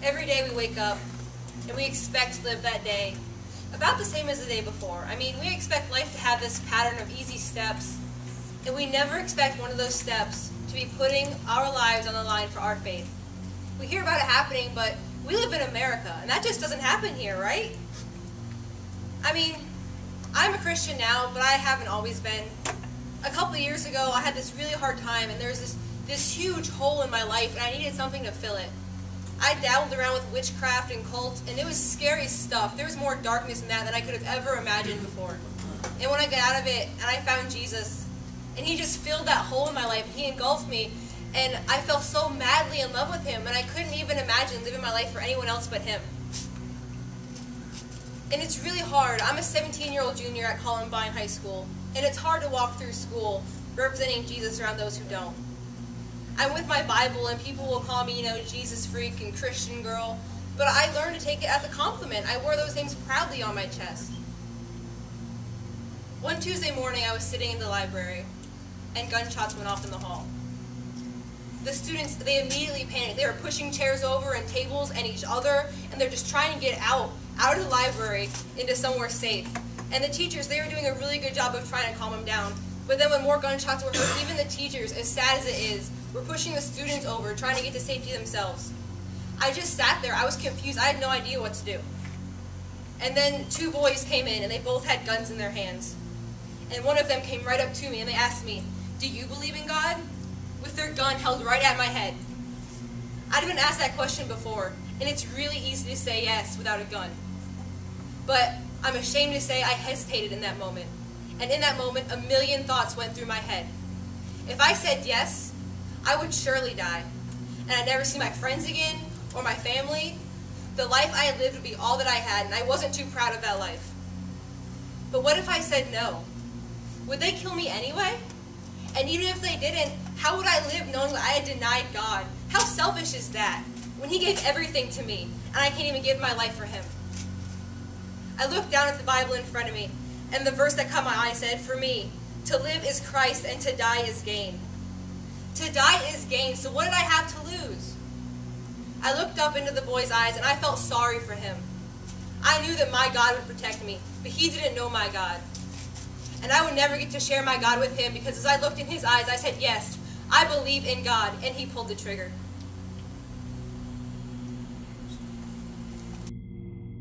Every day we wake up and we expect to live that day about the same as the day before. I mean, we expect life to have this pattern of easy steps, and we never expect one of those steps to be putting our lives on the line for our faith. We hear about it happening, but we live in America, and that just doesn't happen here, right? I mean, I'm a Christian now, but I haven't always been. A couple of years ago, I had this really hard time, and there was this huge hole in my life, and I needed something to fill it. I dabbled around with witchcraft and cults, and it was scary stuff. There was more darkness in that than I could have ever imagined before. And when I got out of it, and I found Jesus, and he just filled that hole in my life, and he engulfed me, and I fell so madly in love with him, and I couldn't even imagine living my life for anyone else but him. And it's really hard. I'm a 17-year-old junior at Columbine High School, and it's hard to walk through school representing Jesus around those who don't. I'm with my Bible, and people will call me, Jesus freak and Christian girl, but I learned to take it as a compliment. I wore those things proudly on my chest. One Tuesday morning, I was sitting in the library, and gunshots went off in the hall. The students, they immediately panicked. They were pushing chairs over and tables and each other, and they're just trying to get out of the library into somewhere safe. And the teachers, they were doing a really good job of trying to calm them down. But then when more gunshots were heard, even the teachers, as sad as it is, were pushing the students over, trying to get to safety themselves. I just sat there. I was confused. I had no idea what to do. And then two boys came in, and they both had guns in their hands. And one of them came right up to me, and they asked me, "Do you believe in God?" with their gun held right at my head. I'd been asked that question before, and it's really easy to say yes without a gun. But I'm ashamed to say I hesitated in that moment. And in that moment, a million thoughts went through my head. If I said yes, I would surely die. And I'd never see my friends again, or my family. The life I had lived would be all that I had, and I wasn't too proud of that life. But what if I said no? Would they kill me anyway? And even if they didn't, how would I live knowing that I had denied God? How selfish is that, when he gave everything to me, and I can't even give my life for him? I looked down at the Bible in front of me, and the verse that caught my eye said, "For me, to live is Christ, and to die is gain." To die is gain, so what did I have to lose? I looked up into the boy's eyes, and I felt sorry for him. I knew that my God would protect me, but he didn't know my God. And I would never get to share my God with him, because as I looked in his eyes, I said, "Yes, I believe in God," and he pulled the trigger.